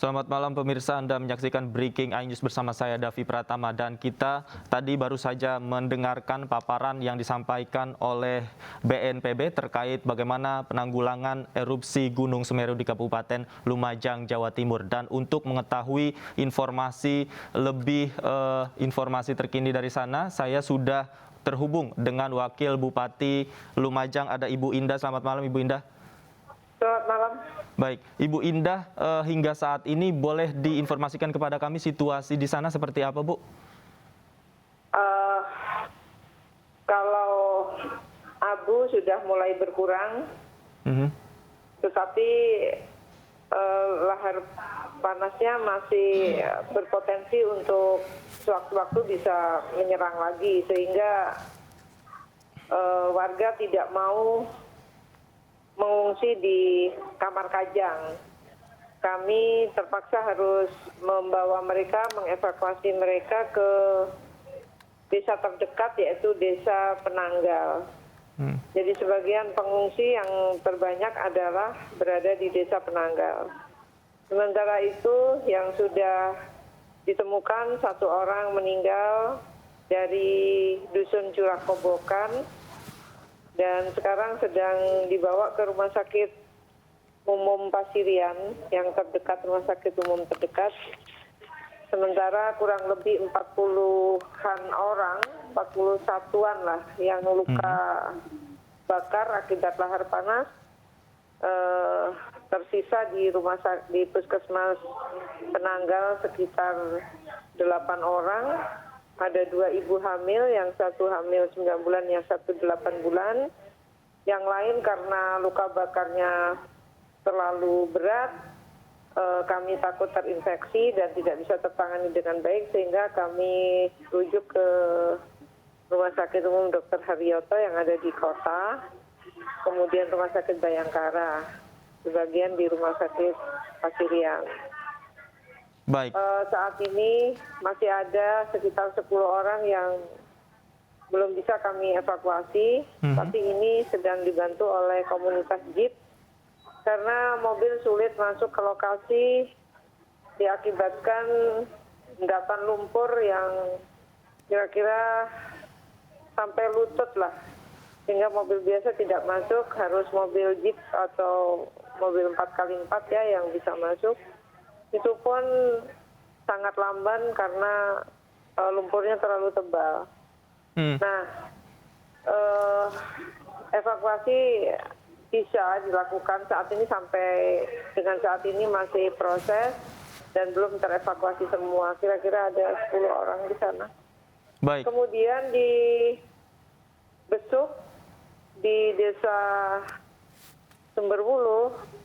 Selamat malam pemirsa, Anda menyaksikan Breaking iNews bersama saya Davi Pratama, dan kita tadi baru saja mendengarkan paparan yang disampaikan oleh BNPB terkait bagaimana penanggulangan erupsi Gunung Semeru di Kabupaten Lumajang, Jawa Timur. Dan untuk mengetahui informasi informasi terkini dari sana, saya sudah terhubung dengan Wakil Bupati Lumajang, ada Ibu Indah. Selamat malam Ibu Indah. Selamat malam. Baik, Ibu Indah, hingga saat ini boleh diinformasikan kepada kami situasi di sana seperti apa, Bu? Kalau abu sudah mulai berkurang, tetapi lahar panasnya masih berpotensi untuk sewaktu-waktu bisa menyerang lagi, sehingga warga tidak mau mengungsi di kamar kajang. Kami terpaksa harus membawa mereka, mengevakuasi mereka ke desa terdekat, yaitu Desa Penanggal. Jadi sebagian pengungsi yang terbanyak adalah berada di Desa Penanggal. Sementara itu yang sudah ditemukan 1 orang meninggal dari Dusun Curah Kobokan, dan sekarang sedang dibawa ke Rumah Sakit Umum Pasirian yang terdekat, Rumah Sakit Umum terdekat. Sementara kurang lebih 40-an orang, 41-an lah yang luka bakar akibat lahar panas, tersisa di di Puskesmas Penanggal sekitar 8 orang. Ada 2 ibu hamil, yang 1 hamil 9 bulan, yang 1 8 bulan. Yang lain karena luka bakarnya terlalu berat, kami takut terinfeksi dan tidak bisa tertangani dengan baik, sehingga kami rujuk ke Rumah Sakit Umum Dr. Haryoto yang ada di kota, kemudian Rumah Sakit Bayangkara, sebagian di Rumah Sakit Pasirian. Baik. Saat ini masih ada sekitar 10 orang yang belum bisa kami evakuasi, tapi ini sedang dibantu oleh komunitas JIP karena mobil sulit masuk ke lokasi diakibatkan endapan lumpur yang kira-kira sampai lutut lah, sehingga mobil biasa tidak masuk, harus mobil JIP atau mobil 4x4 ya yang bisa masuk. Itu pun sangat lamban karena lumpurnya terlalu tebal. Nah, evakuasi bisa dilakukan saat ini, sampai dengan saat ini masih proses dan belum terevakuasi semua. Kira-kira ada 10 orang di sana. Baik. Kemudian di Besuk, di Desa Sumberwuluh,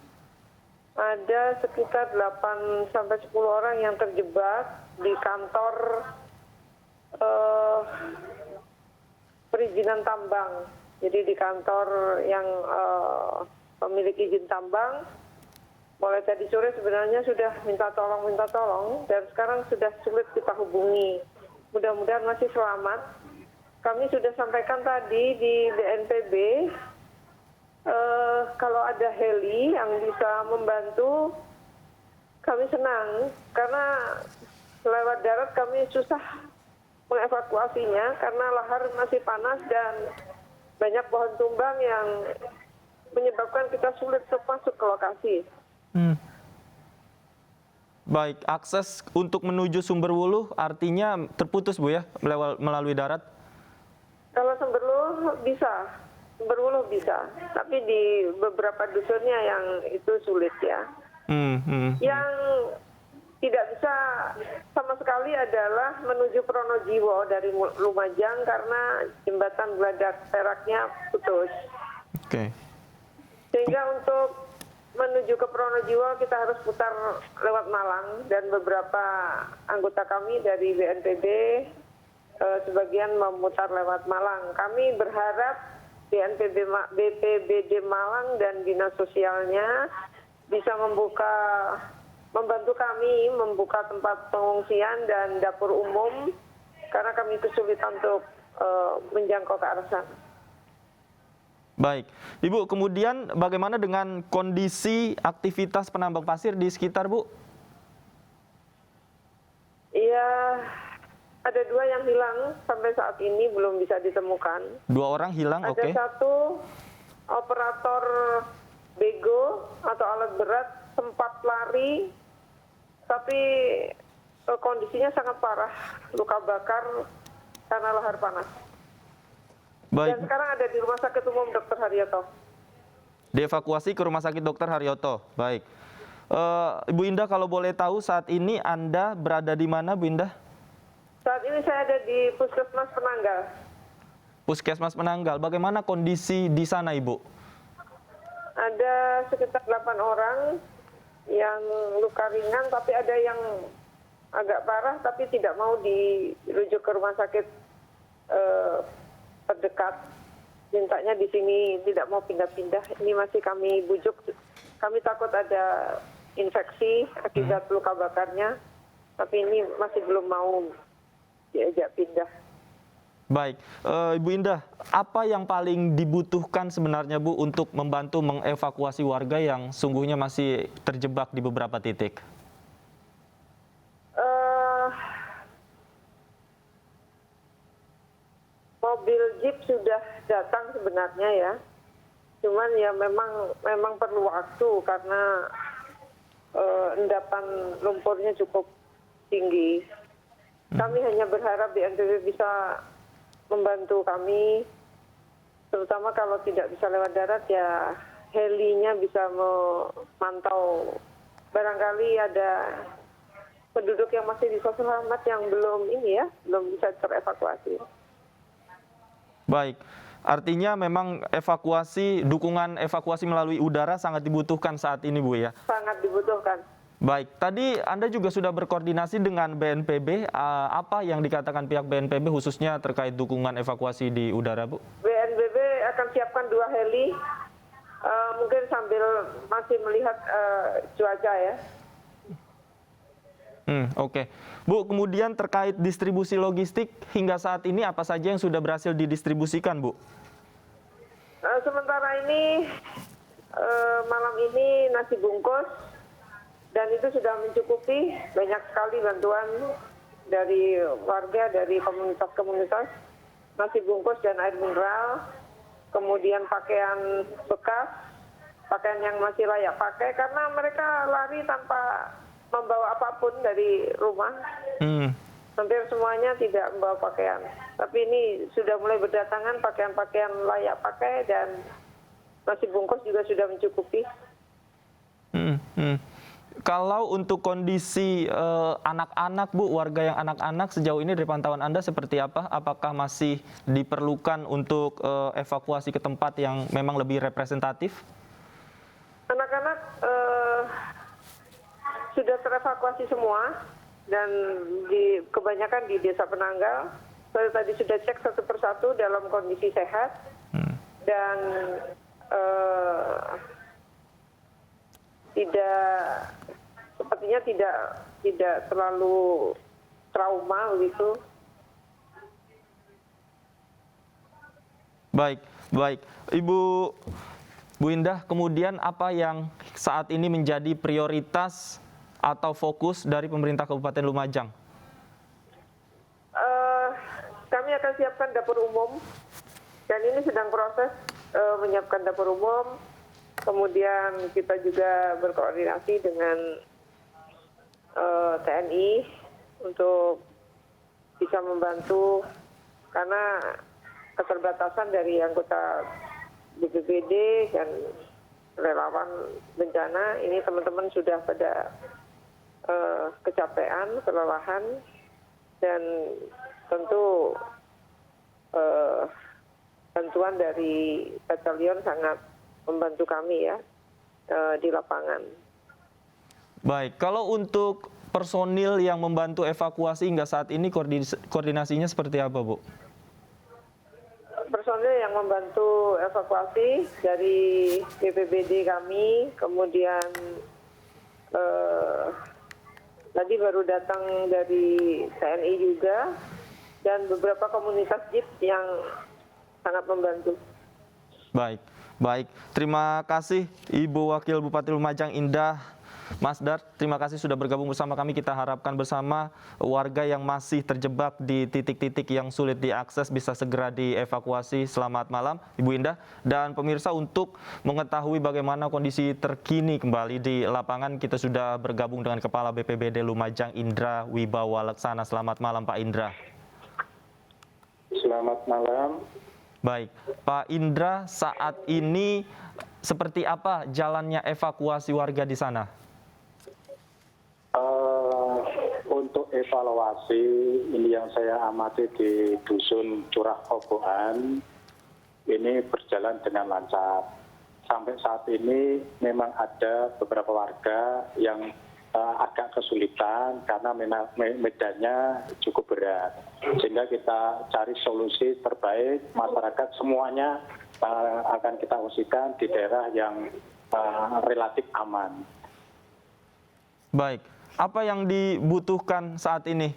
ada sekitar 8-10 orang yang terjebak di kantor perizinan tambang. Jadi di kantor yang pemilik izin tambang, mulai tadi sore sebenarnya sudah minta tolong, dan sekarang sudah sulit kita hubungi. Mudah-mudahan masih selamat. Kami sudah sampaikan tadi di BNPB, kalau ada heli yang bisa membantu, kami senang. Karena lewat darat kami susah mengevakuasinya karena lahar masih panas dan banyak pohon tumbang yang menyebabkan kita sulit masuk ke lokasi. Baik, akses untuk menuju Sumberwuluh artinya terputus, Bu ya, melalui darat? Kalau Sumberwuluh bisa, tapi di beberapa dusunnya yang itu sulit ya. Yang tidak bisa sama sekali adalah menuju Pronojiwo dari Lumajang karena jembatan Geladak Peraknya putus. Sehingga untuk menuju ke Pronojiwo kita harus putar lewat Malang, dan beberapa anggota kami dari BNPB sebagian memutar lewat Malang. Kami berharap BPBD Malang dan Dinas Sosialnya bisa membantu kami membuka tempat pengungsian dan dapur umum karena kami kesulitan untuk menjangkau ke arah sana. Baik, Ibu, kemudian bagaimana dengan kondisi aktivitas penambang pasir di sekitar, Bu? Ada 2 yang hilang sampai saat ini belum bisa ditemukan. 2 orang hilang, Ada oke. 1 operator bego atau alat berat sempat lari, tapi kondisinya sangat parah, luka bakar karena lahar panas. Baik, Dan sekarang ada di Rumah Sakit Umum Dr. Haryoto. dievakuasi ke Rumah Sakit Dr. Haryoto. Baik. Ibu Indah, kalau boleh tahu saat ini Anda berada di mana, Bu Indah? Saat ini saya ada di Puskesmas Penanggal. Puskesmas Penanggal. Bagaimana kondisi di sana, Ibu? Ada sekitar 8 orang yang luka ringan, tapi ada yang agak parah, tapi tidak mau dirujuk ke rumah sakit terdekat. Mintanya di sini tidak mau pindah-pindah. Ini masih kami bujuk. Kami takut ada infeksi akibat luka bakarnya, tapi ini masih belum mau diajak pindah. Baik, Ibu Indah, apa yang paling dibutuhkan sebenarnya, Bu, untuk membantu mengevakuasi warga yang sungguhnya masih terjebak di beberapa titik? Mobil jeep sudah datang sebenarnya ya, cuman ya memang perlu waktu karena endapan lumpurnya cukup tinggi. Kami hanya berharap BNPB bisa membantu kami, terutama kalau tidak bisa lewat darat ya helinya bisa memantau. Barangkali ada penduduk yang masih bisa selamat yang belum bisa terevakuasi. Baik, artinya memang dukungan evakuasi melalui udara sangat dibutuhkan saat ini, Bu, ya? Sangat dibutuhkan. Baik, tadi Anda juga sudah berkoordinasi dengan BNPB. Apa yang dikatakan pihak BNPB khususnya terkait dukungan evakuasi di udara, Bu? BNPB akan siapkan 2 heli, mungkin sambil masih melihat cuaca ya. Oke. Bu, kemudian terkait distribusi logistik hingga saat ini apa saja yang sudah berhasil didistribusikan, Bu? Sementara ini malam ini nasi bungkus dan itu sudah mencukupi. Banyak sekali bantuan dari warga, dari komunitas-komunitas, nasi bungkus dan air mineral, kemudian pakaian bekas, pakaian yang masih layak pakai karena mereka lari tanpa membawa apapun dari rumah. Hampir semuanya tidak membawa pakaian. Tapi ini sudah mulai berdatangan pakaian-pakaian layak pakai dan nasi bungkus juga sudah mencukupi. Kalau untuk kondisi anak-anak, Bu, warga yang anak-anak sejauh ini dari pantauan Anda seperti apa? Apakah masih diperlukan untuk evakuasi ke tempat yang memang lebih representatif? Anak-anak sudah terevakuasi semua dan kebanyakan di Desa Penanggal. Saya tadi sudah cek satu persatu dalam kondisi sehat dan sepertinya tidak terlalu trauma begitu. Baik. Bu Indah, kemudian apa yang saat ini menjadi prioritas atau fokus dari pemerintah Kabupaten Lumajang? Kami akan siapkan dapur umum dan ini sedang proses menyiapkan dapur umum. Kemudian kita juga berkoordinasi dengan TNI untuk bisa membantu karena keterbatasan dari anggota BPBD dan relawan bencana. Ini teman-teman sudah pada kecapean, kelelahan, dan tentu bantuan dari batalion sangat membantu kami ya di lapangan. Baik, kalau untuk personil yang membantu evakuasi hingga saat ini koordinasinya seperti apa, Bu? Personil yang membantu evakuasi dari BPBD kami, kemudian tadi baru datang dari TNI juga, dan beberapa komunitas jeep yang sangat membantu. Baik. Terima kasih Ibu Wakil Bupati Lumajang Indah Mas Dar, terima kasih sudah bergabung bersama kami. Kita harapkan bersama warga yang masih terjebak di titik-titik yang sulit diakses bisa segera dievakuasi. Selamat malam, Ibu Indah. Dan pemirsa, untuk mengetahui bagaimana kondisi terkini kembali di lapangan, kita sudah bergabung dengan Kepala BPBD Lumajang, Indra Wibawa Laksana. Selamat malam, Pak Indra. Selamat malam. Baik, Pak Indra, saat ini seperti apa jalannya evakuasi warga di sana? Untuk evaluasi ini yang saya amati di Dusun Curah Koboan, ini berjalan dengan lancar. Sampai saat ini memang ada beberapa warga yang agak kesulitan karena medannya cukup berat. Sehingga kita cari solusi terbaik, masyarakat semuanya akan kita ungsikan di daerah yang relatif aman. Baik, apa yang dibutuhkan saat ini?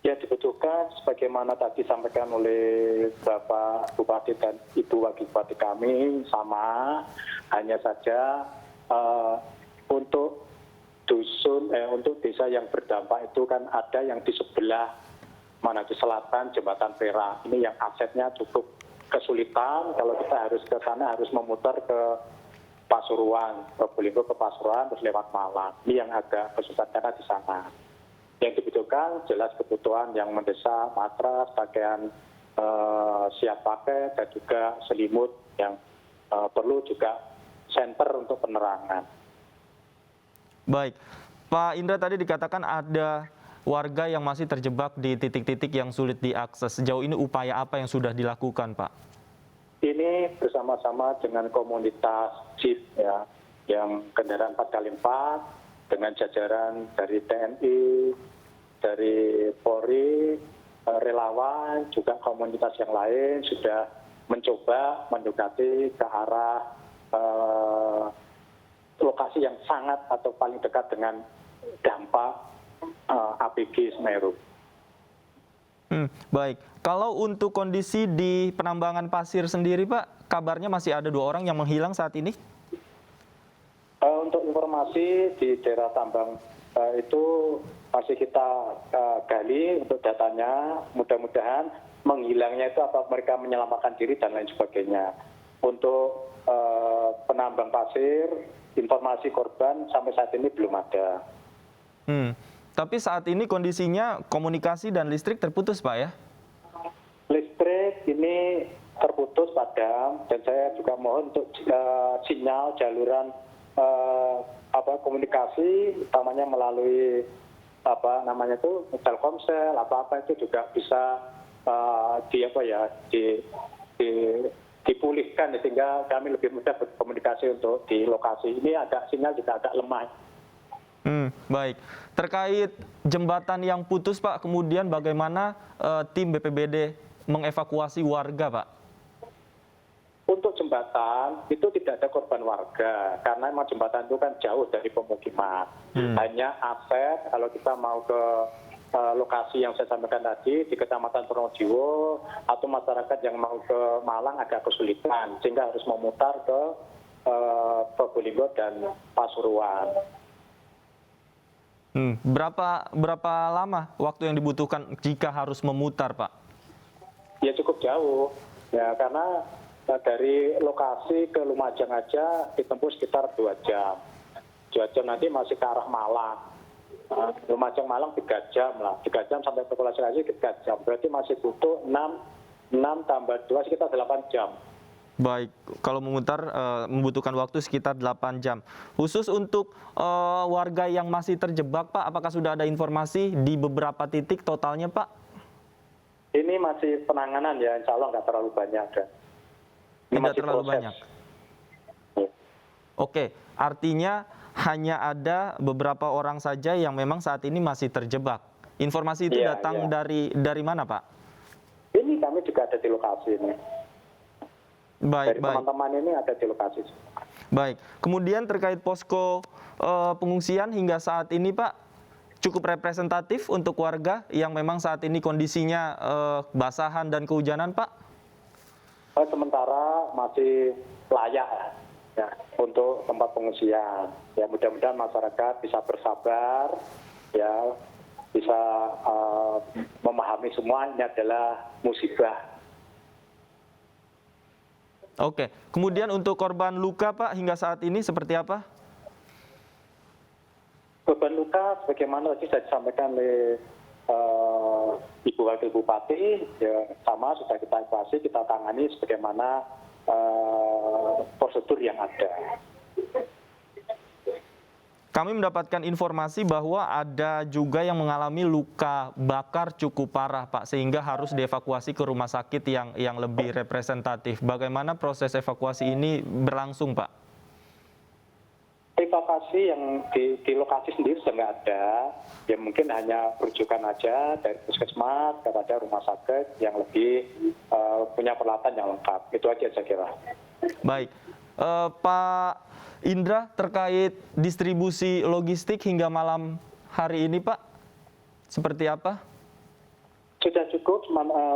Ya, dibutuhkan sebagaimana tadi disampaikan oleh Bapak Bupati dan Ibu Wakil Bupati kami sama, hanya saja untuk untuk desa yang berdampak itu kan ada yang di sebelah mana di selatan Jembatan Perak. Ini yang aksesnya cukup kesulitan. Kalau kita harus ke sana harus memutar ke Pasuruan, Probolinggo ke Pasuruan terus lewat Malang. Ini yang agak kesulitan karena di sana. Yang dibutuhkan jelas kebutuhan yang mendesak, matras, pakaian siap pakai dan juga selimut yang perlu juga senter untuk penerangan. Baik, Pak Indra, tadi dikatakan ada warga yang masih terjebak di titik-titik yang sulit diakses. Sejauh ini upaya apa yang sudah dilakukan, Pak? Ini bersama-sama dengan komunitas JIP ya, yang kendaraan 4x4 dengan jajaran dari TNI, dari Polri, relawan, juga komunitas yang lain sudah mencoba mendekati ke arah lokasi yang sangat atau paling dekat dengan dampak APG Semeru. Baik, kalau untuk kondisi di penambangan pasir sendiri, Pak, kabarnya masih ada 2 orang yang menghilang saat ini? Untuk informasi di daerah tambang itu masih kita gali untuk datanya, mudah-mudahan menghilangnya itu apa mereka menyelamatkan diri dan lain sebagainya. Untuk penambang pasir, informasi korban sampai saat ini belum ada. Tapi saat ini kondisinya komunikasi dan listrik terputus, Pak, ya? Listrik ini terputus padam dan saya juga mohon untuk sinyal jaluran komunikasi utamanya melalui Telkomsel apa itu juga bisa dipulihkan sehingga kami lebih mudah berkomunikasi untuk di lokasi. Ini agak sinyal juga agak lemah. Baik, terkait jembatan yang putus, Pak, kemudian bagaimana tim BPBD mengevakuasi warga, Pak? Untuk jembatan itu tidak ada korban warga karena memang jembatan itu kan jauh dari pemukiman. Hanya akses kalau kita mau ke lokasi yang saya sampaikan tadi di Kecamatan Pronojiwo atau masyarakat yang mau ke Malang agak kesulitan sehingga harus memutar ke Probolinggo dan Pasuruan. Berapa lama waktu yang dibutuhkan jika harus memutar, Pak? Ya cukup jauh, ya karena dari lokasi ke Lumajang aja ditempuh sekitar 2 jam. 2 jam nanti masih ke arah Malang. Lumajang Malang 3 jam lah, 3 jam sampai ke Pulau Sulawesi 3 jam. Berarti masih butuh 6 tambah 2 sekitar 8 jam. Baik, kalau memutar membutuhkan waktu sekitar 8 jam. Khusus untuk warga yang masih terjebak, Pak, apakah sudah ada informasi di beberapa titik totalnya, Pak? Ini masih penanganan ya, insya Allah nggak terlalu banyak. Ini Tidak masih terlalu proses. banyak. Oke, artinya hanya ada beberapa orang saja yang memang saat ini masih terjebak. Informasi itu datang dari mana, Pak? Ini kami juga ada di lokasi ini. Baik. Teman-teman ini ada di lokasi. Baik. Kemudian terkait posko pengungsian hingga saat ini, Pak, cukup representatif untuk warga yang memang saat ini kondisinya basahan dan kehujanan, Pak? Sementara masih layak. ya, untuk tempat pengungsian. Ya mudah-mudahan masyarakat bisa bersabar, ya bisa memahami semua ini adalah musibah. Oke, kemudian untuk korban luka Pak hingga saat ini seperti apa? Korban luka sebagaimana tadi sudah disampaikan oleh Ibu Wakil Bupati, ya sama sudah kita evaluasi, kita tangani sebagaimana prosedur yang ada. Kami mendapatkan informasi bahwa ada juga yang mengalami luka bakar cukup parah, Pak, sehingga harus dievakuasi ke rumah sakit yang lebih representatif. Bagaimana proses evakuasi ini berlangsung, Pak? Evakuasi yang di lokasi sendiri sudah nggak ada, ya mungkin hanya rujukan aja dari puskesmas kepada rumah sakit yang lebih punya peralatan yang lengkap. Itu aja saya kira. Baik, Pak Indra, terkait distribusi logistik hingga malam hari ini, Pak, seperti apa? Sudah cukup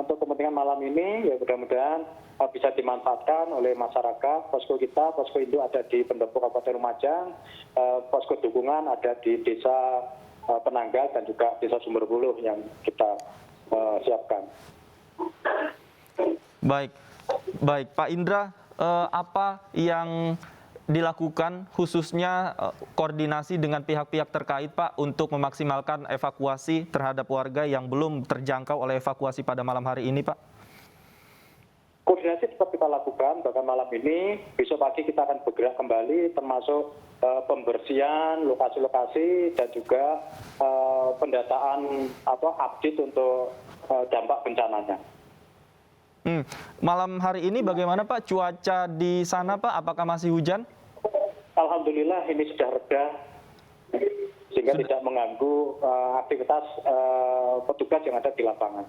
untuk kepentingan malam ini, ya mudah-mudahan bisa dimanfaatkan oleh masyarakat. Posko kita, posko induk ada di pendopo Kabupaten Lumajang, posko dukungan ada di desa Penanggal dan juga desa Sumberbuluh yang kita siapkan. Baik, Pak Indra, apa yang dilakukan khususnya koordinasi dengan pihak-pihak terkait, Pak, untuk memaksimalkan evakuasi terhadap warga yang belum terjangkau oleh evakuasi pada malam hari ini, Pak? Koordinasi tetap kita lakukan, bahkan malam ini, besok pagi kita akan bergerak kembali, termasuk pembersihan lokasi-lokasi dan juga pendataan update untuk dampak bencananya. Malam hari ini bagaimana, Pak, cuaca di sana, Pak? Apakah masih hujan? Alhamdulillah ini sudah reda, sehingga tidak mengganggu aktivitas petugas yang ada di lapangan.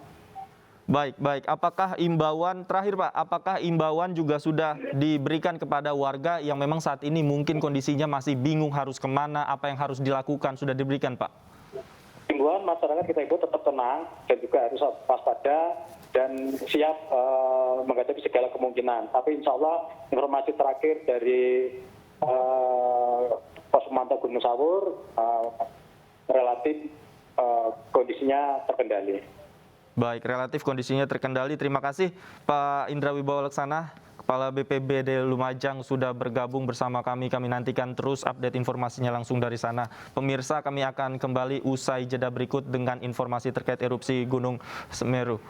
Baik. Apakah imbauan, terakhir Pak, apakah imbauan juga sudah diberikan kepada warga yang memang saat ini mungkin kondisinya masih bingung harus kemana, apa yang harus dilakukan, sudah diberikan, Pak? Imbauan masyarakat kita itu tetap tenang dan juga harus waspada dan siap menghadapi segala kemungkinan. Tapi insya Allah informasi terakhir dari Pos Pemantau Gunung Sawur relatif kondisinya terkendali. Baik, relatif kondisinya terkendali. Terima kasih Pak Indra Wibawa Laksana, Kepala BPBD Lumajang sudah bergabung bersama kami. Kami nantikan terus update informasinya langsung dari sana. Pemirsa, kami akan kembali usai jeda berikut dengan informasi terkait erupsi Gunung Semeru.